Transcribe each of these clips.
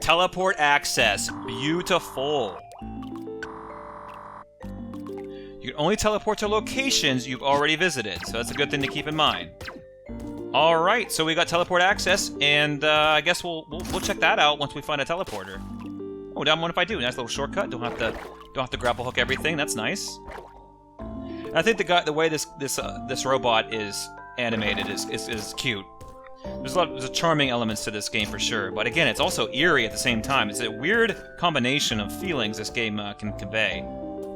Teleport access. Beautiful. You can only teleport to locations you've already visited, so that's a good thing to keep in mind. Alright, so we got teleport access, and I guess we'll check that out once we find a teleporter. Oh, down one if I do. Nice little shortcut. Don't have to grapple hook everything. That's nice. And I think the way this robot is animated is cute. There's charming elements to this game for sure, but again, it's also eerie at the same time. It's a weird combination of feelings this game can convey.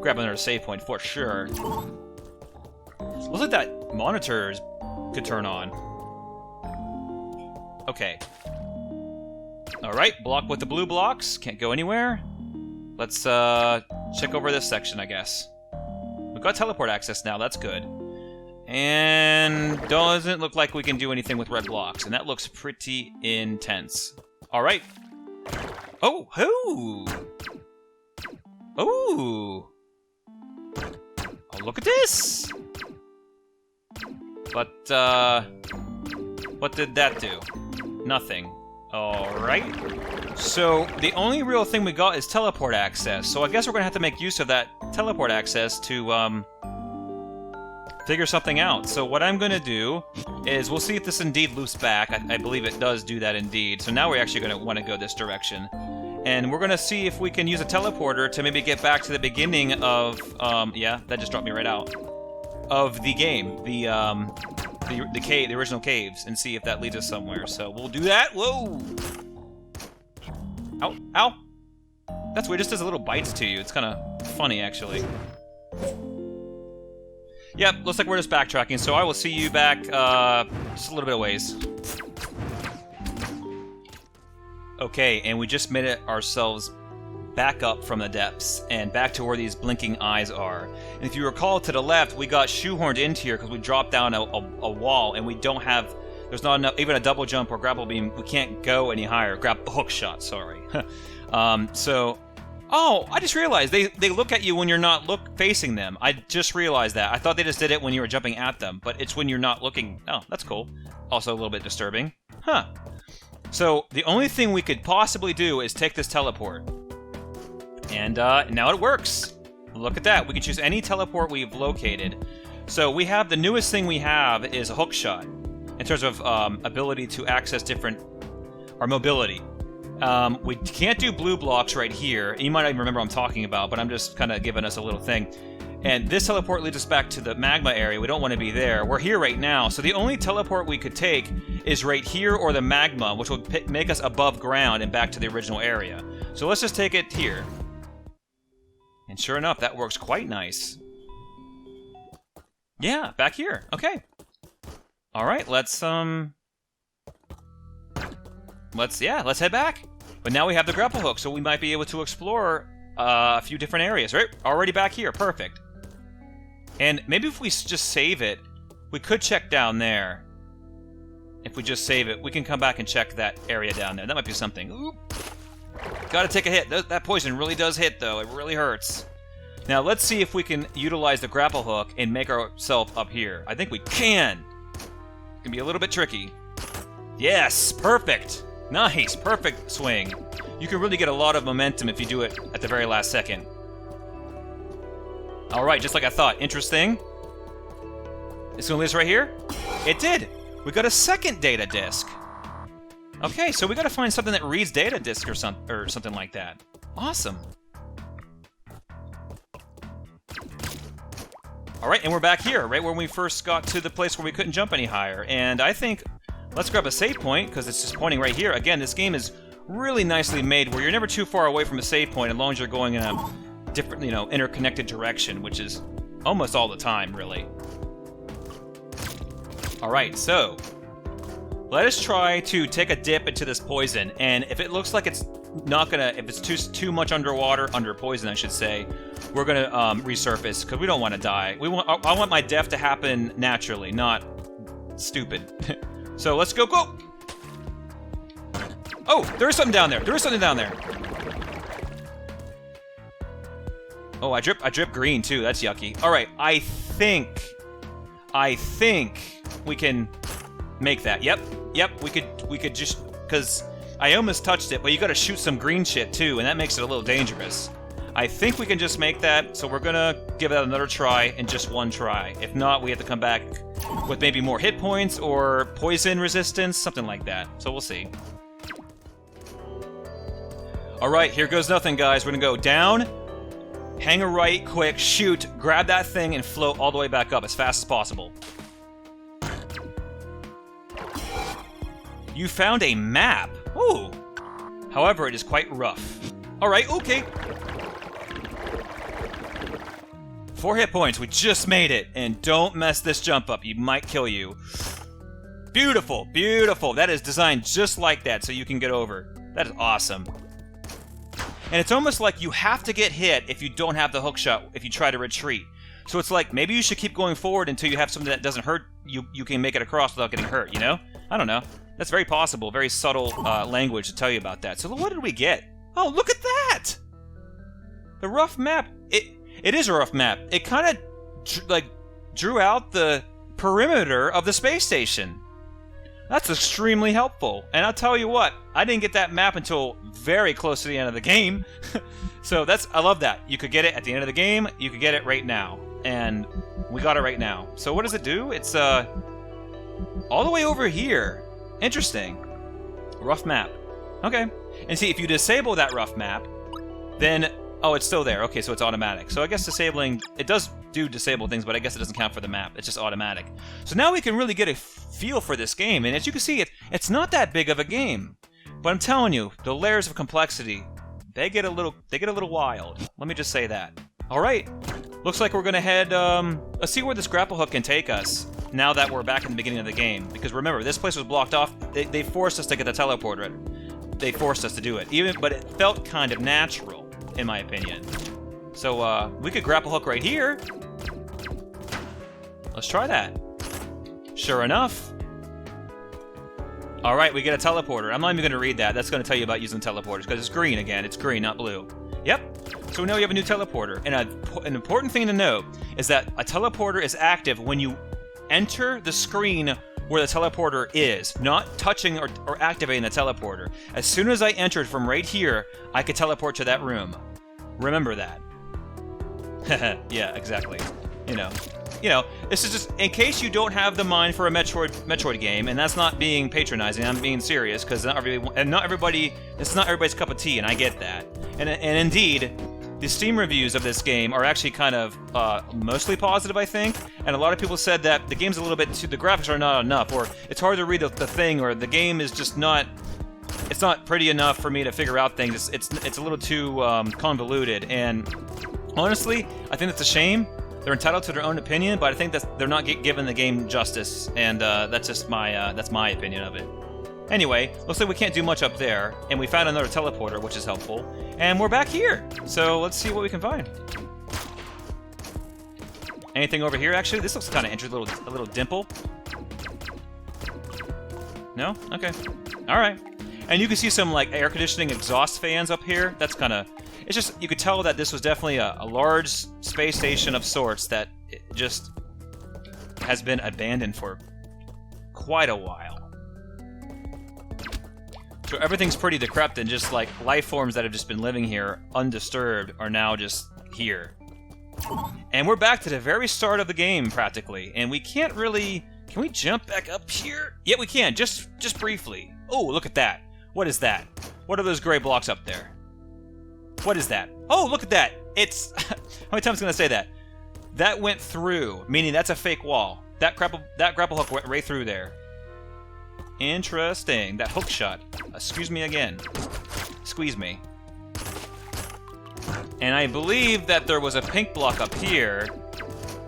Grab another save point for sure. Looks like that monitor could turn on. Okay. Alright, block with the blue blocks. Can't go anywhere. Let's check over this section, I guess. We've got teleport access now, that's good. And doesn't look like we can do anything with red blocks, and that looks pretty intense. Alright. Oh, ooh! Ooh! Oh, look at this! But, what did that do? Nothing. Alright. So, the only real thing we got is teleport access, so I guess we're gonna have to make use of that teleport access to, figure something out. So what I'm gonna do is, we'll see if this indeed loops back. I believe it does do that indeed. So now we're actually gonna want to go this direction. And we're gonna see if we can use a teleporter to maybe get back to the beginning of, yeah, that just dropped me right out. Of the game, the original caves, and see if that leads us somewhere. So we'll do that. Whoa! Ow! Ow! That's weird. It just does a little bites to you. It's kind of funny, actually. Yep, looks like we're just backtracking. So I will see you back just a little bit of ways. Okay, and we just made it ourselves back up from the depths and back to where these blinking eyes are. And if you recall, to the left, we got shoehorned into here because we dropped down a wall, and we don't have, there's not enough, even a double jump or grapple beam, we can't go any higher. Hook shot, sorry. Oh, I just realized, they look at you when you're not facing them. I just realized that. I thought they just did it when you were jumping at them, but it's when you're not looking. Oh, that's cool. Also a little bit disturbing. Huh. So, the only thing we could possibly do is take this teleport. And now it works. Look at that. We can choose any teleport we've located. So we have, the newest thing we have is a hook shot in terms of ability to access our mobility. We can't do blue blocks right here. You might not even remember what I'm talking about, but I'm just kind of giving us a little thing. And this teleport leads us back to the magma area. We don't want to be there. We're here right now, so the only teleport we could take is right here or the magma, which will make us above ground and back to the original area. So let's just take it here. And sure enough, that works quite nice. Yeah, back here. Okay. Alright, let's head back. But now we have the grapple hook, so we might be able to explore a few different areas, right? Already back here, perfect. And maybe if we just save it, we could check down there. If we just save it, we can come back and check that area down there. That might be something. Oop. Gotta take a hit. That poison really does hit, though. It really hurts. Now, let's see if we can utilize the grapple hook and make ourselves up here. I think we can. It can be a little bit tricky. Yes, perfect. Nice, perfect swing. You can really get a lot of momentum if you do it at the very last second. Alright, just like I thought. Interesting. It's gonna lead us right here? It did! We got a second data disk. Okay, so we gotta find something that reads data disk or something like that. Awesome. Alright, and we're back here, right where we first got to the place where we couldn't jump any higher. And I think, let's grab a save point, because it's just pointing right here. Again, this game is really nicely made, where you're never too far away from a save point, as long as you're going in a different, interconnected direction, which is almost all the time, really. Alright, so let us try to take a dip into this poison, and if it looks like it's not gonna, if it's too much under poison, I should say, we're gonna resurface, because we don't want to die. I want my death to happen naturally, not stupid. So let's go. Oh, there is something down there. Oh, I drip green too. That's yucky. All right, I think we can make that. Yep. We could just, because I almost touched it, but you gotta shoot some green shit too, and that makes it a little dangerous. I think we can just make that, so we're gonna give that another try in just one try. If not, we have to come back with maybe more hit points or poison resistance, something like that. So we'll see. Alright, here goes nothing, guys. We're gonna go down, hang a right, quick, shoot, grab that thing, and float all the way back up as fast as possible. You found a map. Ooh. However, it is quite rough. Alright, okay. 4 hit points. We just made it. And don't mess this jump up. You might kill you. Beautiful. Beautiful. That is designed just like that so you can get over. That is awesome. And it's almost like you have to get hit if you don't have the hook shot if you try to retreat. So it's like maybe you should keep going forward until you have something that doesn't hurt you. You can make it across without getting hurt, you know? I don't know. That's very possible. Very subtle language to tell you about that. So what did we get? Oh, look at that! The rough map. It is a rough map. It kind of drew out the perimeter of the space station. That's extremely helpful. And I'll tell you what, I didn't get that map until very close to the end of the game. So I love that. You could get it at the end of the game. You could get it right now. And we got it right now. So what does it do? It's all the way over here. Interesting. Rough map. Okay. And see, if you disable that rough map, then... Oh, it's still there. Okay, so it's automatic. So I guess disabling... It does do disable things, but I guess it doesn't count for the map. It's just automatic. So now we can really get a feel for this game. And as you can see, it's not that big of a game. But I'm telling you, the layers of complexity, they get a little wild. Let me just say that. All right. Looks like we're going to head... let's see where this grapple hook can take us now that we're back in the beginning of the game. Because remember, this place was blocked off. They forced us to get the teleporter. They forced us to do it. But it felt kind of natural, in my opinion. So, we could grapple hook right here. Let's try that. Sure enough. Alright, we get a teleporter. I'm not even going to read that. That's going to tell you about using teleporters, because it's green again. It's green, not blue. Yep. So now we have a new teleporter. And an important thing to note is that a teleporter is active when you enter the screen where the teleporter is, not touching or activating the teleporter. As soon as I entered from right here, I could teleport to that room. Remember that. Yeah, exactly. You know, this is just in case you don't have the mind for a Metroid game, and that's not being patronizing. I'm being serious because it's not everybody's cup of tea, and I get that. And indeed, the Steam reviews of this game are actually kind of mostly positive, I think. And a lot of people said that the game's a little bit too, the graphics are not enough, or it's hard to read the thing, or the game is just not. It's not pretty enough for me to figure out things. It's a little too convoluted, and honestly, I think that's a shame. They're entitled to their own opinion, but I think that they're not giving the game justice, and that's just my opinion of it. Anyway, looks like we can't do much up there, and we found another teleporter, which is helpful, and we're back here. So let's see what we can find. Anything over here? Actually, this looks kind of interesting. A little dimple. No? Okay. All right. And you can see some like air conditioning exhaust fans up here. That's kind of... It's just, you could tell that this was definitely a large space station of sorts that just has been abandoned for quite a while. So everything's pretty decrepit, and just like life forms that have just been living here undisturbed are now just here. And we're back to the very start of the game, practically. And we can't really... Can we jump back up here? Yeah, we can, just briefly. Oh, look at that. What is that? What are those gray blocks up there? What is that? Oh, look at that! It's... How many times am I going to say that? That went through, meaning that's a fake wall. That grapple hook went right through there. Interesting. That hook shot. Excuse me again. Squeeze me. And I believe that there was a pink block up here.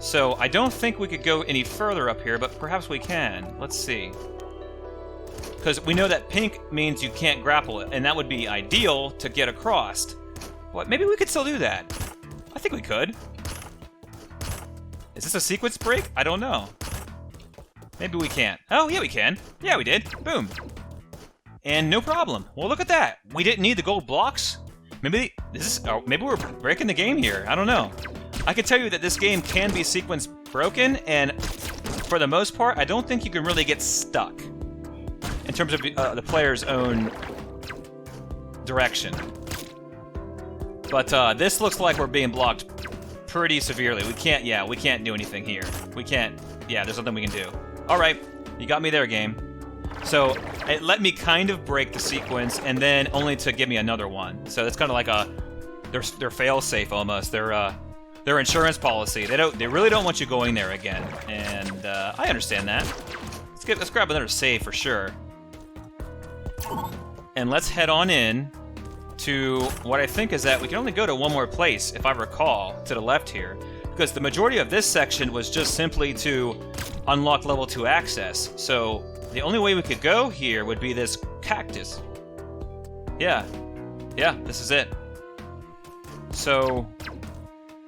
So I don't think we could go any further up here, but perhaps we can. Let's see. Because we know that pink means you can't grapple it, and that would be ideal to get across. What? Maybe we could still do that. I think we could. Is this a sequence break? I don't know. Maybe we can't. Oh, yeah, we can. Yeah, we did. Boom. And no problem. Well, look at that. We didn't need the gold blocks. Maybe maybe we're breaking the game here. I don't know. I can tell you that this game can be sequence broken, and for the most part, I don't think you can really get stuck in terms of the player's own direction. But this looks like we're being blocked pretty severely. We can't do anything here. We can't, there's nothing we can do. All right, you got me there, game. So it let me kind of break the sequence, and then only to give me another one. So it's kind of like their fail-safe almost. Their insurance policy. They really don't want you going there again, and I understand that. Let's grab another save for sure, and let's head on in to what I think is that we can only go to one more place, if I recall, to the left here, because the majority of this section was just simply to unlock level 2 access. So the only way we could go here would be this cactus. Yeah, this is it. So,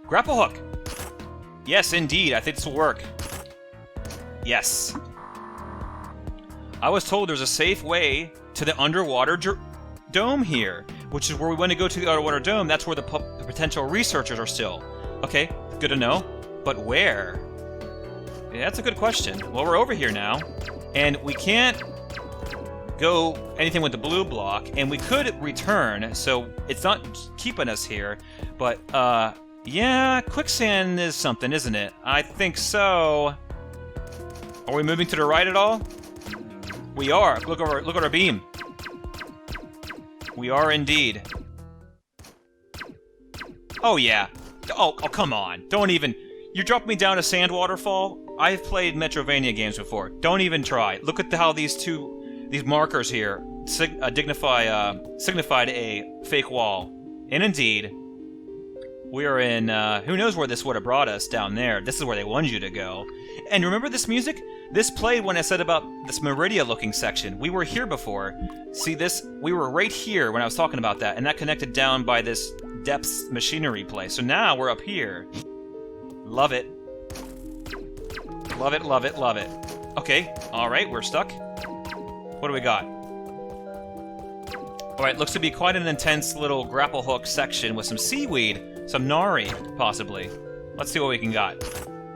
grapple hook. Yes, indeed, I think this will work. Yes. I was told there's a safe way to the underwater dome here, which is where we want to go to the underwater dome. That's where the potential researchers are still. Okay, good to know. But where? Yeah, that's a good question. Well, we're over here now, and we can't go anything with the blue block, and we could return, so it's not keeping us here. But, yeah, quicksand is something, isn't it? I think so. Are we moving to the right at all? We are. Look at our beam. We are indeed. Oh, yeah. Oh, come on. Don't even... You dropped me down a sand waterfall? I've played Metrovania games before. Don't even try. Look at how these markers here signify a fake wall. And indeed, we are in, who knows where this would have brought us down there. This is where they wanted you to go. And remember this music? This played when I said about this Meridia-looking section. We were here before. See this? We were right here when I was talking about that, and that connected down by this depths machinery place. So now we're up here. Love it. Love it, love it, love it. Okay, alright, we're stuck. What do we got? Alright, looks to be quite an intense little grapple hook section with some seaweed, some nari, possibly. Let's see what we can got.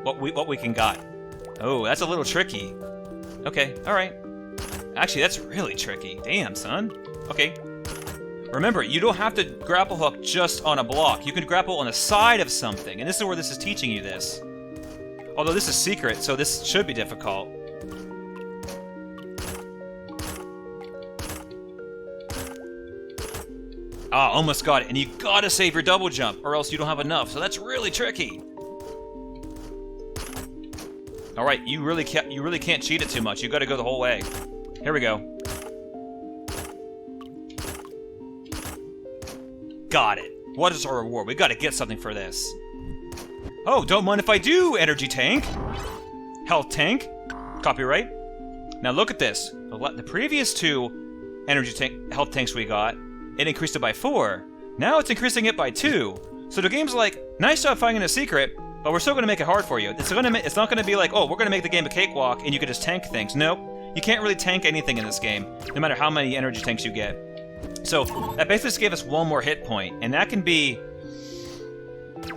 What we can got. Oh, that's a little tricky. Okay, alright. Actually, that's really tricky. Damn, son. Okay. Remember, you don't have to grapple hook just on a block. You can grapple on the side of something, and this is where this is teaching you this. Although this is secret, so this should be difficult. Ah, almost got it. And you gotta save your double jump, or else you don't have enough. So that's really tricky. All right, you really can't cheat it too much. You gotta go the whole way. Here we go. Got it. What is our reward? We gotta get something for this. Oh, don't mind if I do, energy tank. Health tank. Copyright. Now look at this. The previous two health tanks we got, it increased it by 4. Now it's increasing it by 2. So the game's like, nice job finding a secret, but we're still going to make it hard for you. It's not going to be like, oh, we're going to make the game a cakewalk and you can just tank things. Nope. You can't really tank anything in this game, no matter how many energy tanks you get. So that basically just gave us 1 more hit point, and that can be,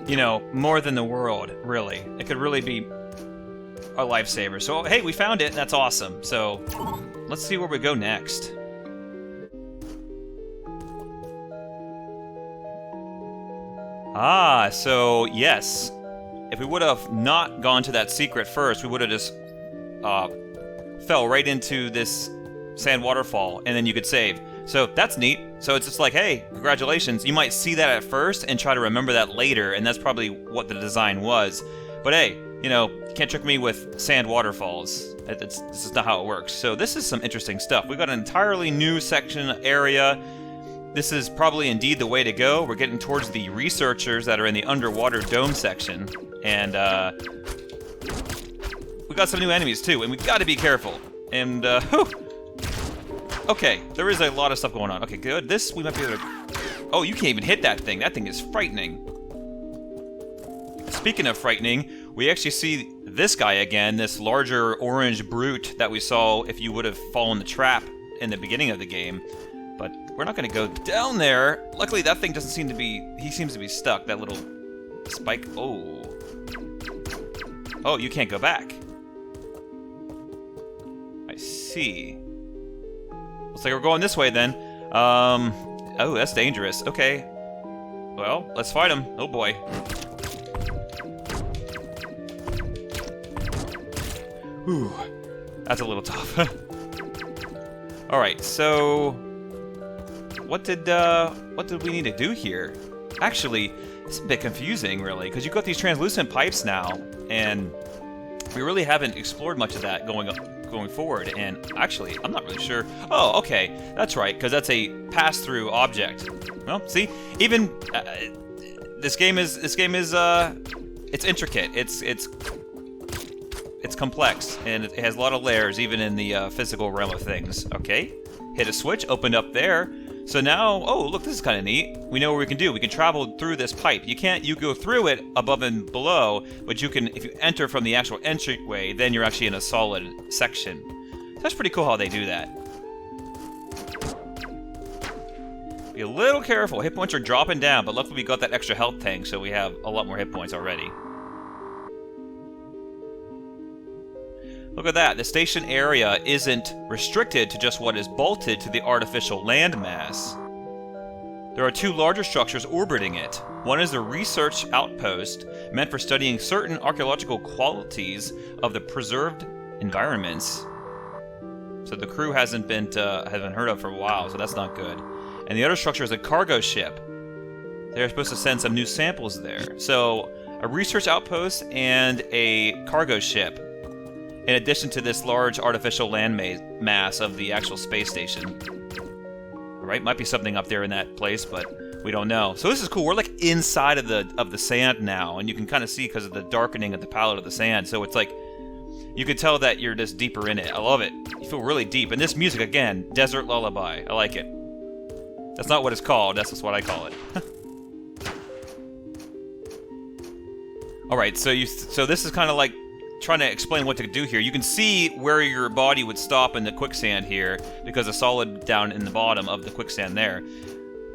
you know, more than the world, really. It could really be a lifesaver. So, hey, we found it. That's awesome. So let's see where we go next. Ah, so yes. If we would have not gone to that secret first, we would have just fell right into this sand waterfall, and then you could save. So that's neat. So it's just like, hey, congratulations. You might see that at first and try to remember that later, and that's probably what the design was. But hey, you know, you can't trick me with sand waterfalls. This is not how it works. So this is some interesting stuff. We've got an entirely new section area. This is probably indeed the way to go. We're getting towards the researchers that are in the underwater dome section. And we got some new enemies too, and we got to be careful. And okay, there is a lot of stuff going on. Okay, good. This we might be able to. Oh, you can't even hit that thing. That thing is frightening. Speaking of frightening, we actually see this guy again, this larger orange brute that we saw if you would have fallen the trap in the beginning of the game. But we're not going to go down there. Luckily, that thing doesn't seem to be... He seems to be stuck. That little spike... Oh. Oh, you can't go back. I see. Looks like we're going this way, then. Oh, that's dangerous. Okay. Well, let's fight him. Oh boy. Whew. That's a little tough. Alright, so... What did we need to do here? Actually, it's a bit confusing, really, because you've got these translucent pipes now, and we really haven't explored much of that going forward, and actually, I'm not really sure. Oh, okay, that's right, because that's a pass-through object. Well, see, even this game is it's intricate. It's complex, and it has a lot of layers, even in the physical realm of things. Okay, hit a switch, opened up there. So now, oh, look, this is kind of neat. We know what we can do. We can travel through this pipe. You go through it above and below, but you can, if you enter from the actual entryway, then you're actually in a solid section. That's pretty cool how they do that. Be a little careful. Hit points are dropping down, but luckily we got that extra health tank, so we have a lot more hit points already. Look at that. The station area isn't restricted to just what is bolted to the artificial landmass. There are two larger structures orbiting it. One is the research outpost, meant for studying certain archaeological qualities of the preserved environments. So the crew hasn't been heard of for a while, so that's not good. And the other structure is a cargo ship. They're supposed to send some new samples there. So a research outpost and a cargo ship, in addition to this large artificial land mass of the actual space station. Alright, might be something up there in that place, but we don't know. So this is cool. We're like inside of the sand now, and you can kind of see because of the darkening of the palette of the sand. So it's like, you can tell that you're just deeper in it. I love it. You feel really deep. And this music, again, Desert Lullaby. I like it. That's not what it's called. That's just what I call it. Alright, so this is kind of like trying to explain what to do here. You can see where your body would stop in the quicksand here, because the solid down in the bottom of the quicksand there.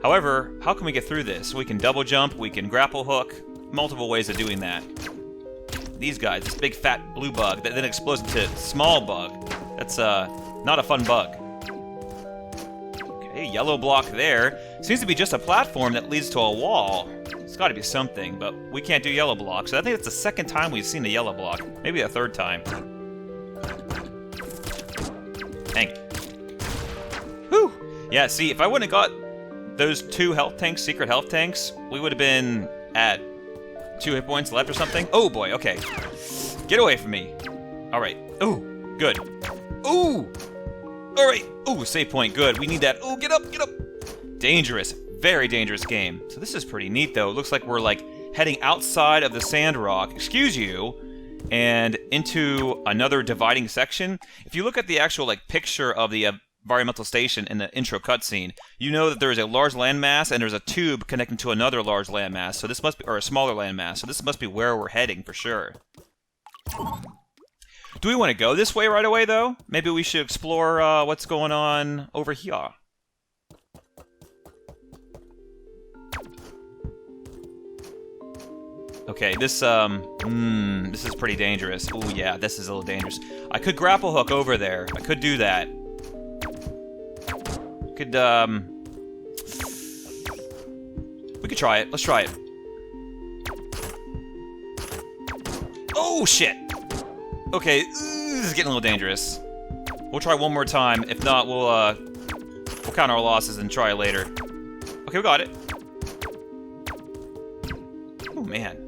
However, how can we get through this? We can double jump, we can grapple hook, multiple ways of doing that. These guys, this big fat blue bug that then explodes into small bug. That's not a fun bug. Okay, yellow block there. Seems to be just a platform that leads to a wall. It's got to be something, but we can't do yellow block, so I think it's the second time we've seen the yellow block. Maybe a third time. Dang. Whew! Yeah, see, if I wouldn't have got those two health tanks, secret health tanks, we would have been at 2 hit points left or something. Oh boy, okay. Get away from me. Alright. Ooh, good. Ooh! Alright. Ooh, save point, good. We need that. Ooh, get up, get up! Dangerous. Very dangerous game. So this is pretty neat, though. It looks like we're, like, heading outside of the sand rock, excuse you, and into another dividing section. If you look at the actual, like, picture of the environmental station in the intro cutscene, you know that there's a large landmass and there's a tube connecting to another large landmass. So this must be, or a smaller landmass. So this must be where we're heading for sure. Do we want to go this way right away, though? Maybe we should explore what's going on over here. Okay, this is pretty dangerous. Oh yeah, this is a little dangerous. I could grapple hook over there. I could do that. We could try it. Let's try it. Oh shit! Okay, this is getting a little dangerous. We'll try one more time. If not, we'll count our losses and try later. Okay, we got it. Oh man.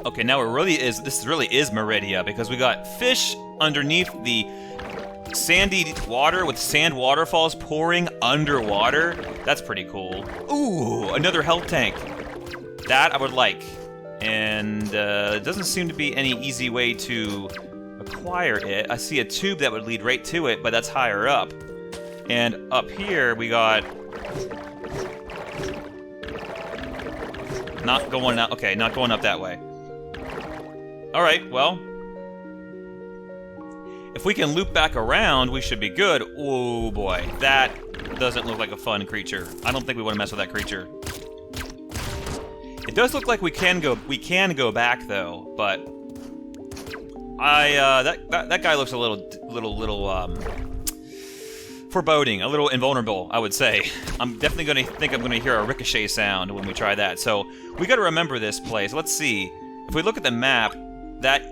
Okay, now this really is Meridia, because we got fish underneath the sandy water with sand waterfalls pouring underwater. That's pretty cool. Ooh, another health tank. That I would like. And there doesn't seem to be any easy way to acquire it. I see a tube that would lead right to it, but that's higher up. And up here we got... Not going up. Okay, not going up that way. Alright, well. If we can loop back around, we should be good. Oh boy, that doesn't look like a fun creature. I don't think we want to mess with that creature. It does look like we can go back though, but that guy looks a little foreboding, a little invulnerable, I would say. I'm definitely going to think I'm going to hear a ricochet sound when we try that. So we got to remember this place. Let's see. If we look at the map, that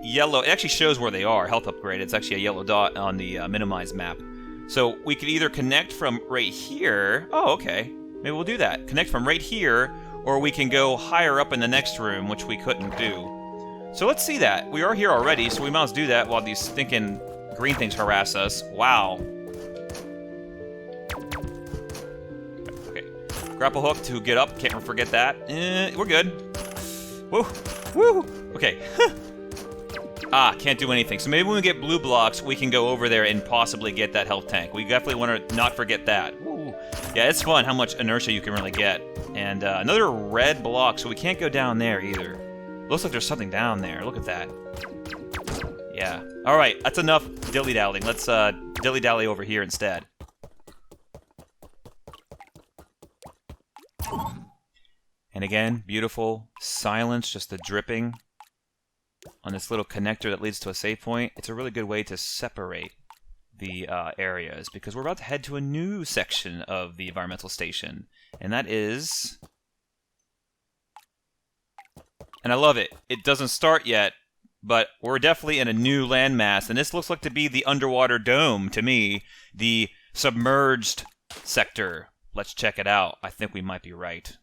yellow, it actually shows where they are, health upgrade. It's actually a yellow dot on the minimized map. So we could either connect from right here. Oh, okay. Maybe we'll do that. Connect from right here, or we can go higher up in the next room, which we couldn't do. So let's see that. We are here already, so we might as well do that while these stinking green things harass us. Wow. Okay. Grapple hook to get up. Can't forget that. We're good. Woo. Woo. Okay. Can't do anything. So maybe when we get blue blocks, we can go over there and possibly get that health tank. We definitely want to not forget that. Woo. Yeah, it's fun how much inertia you can really get. And another red block, so we can't go down there either. Looks like there's something down there. Look at that. Yeah. Alright, that's enough dilly-dallying. Let's dilly-dally over here instead. And again, beautiful silence, just the dripping on this little connector that leads to a save point. It's a really good way to separate the areas, because we're about to head to a new section of the environmental station, and that is... And I love it. It doesn't start yet, but we're definitely in a new landmass, and this looks like to be the underwater dome to me, the submerged sector. Let's check it out. I think we might be right.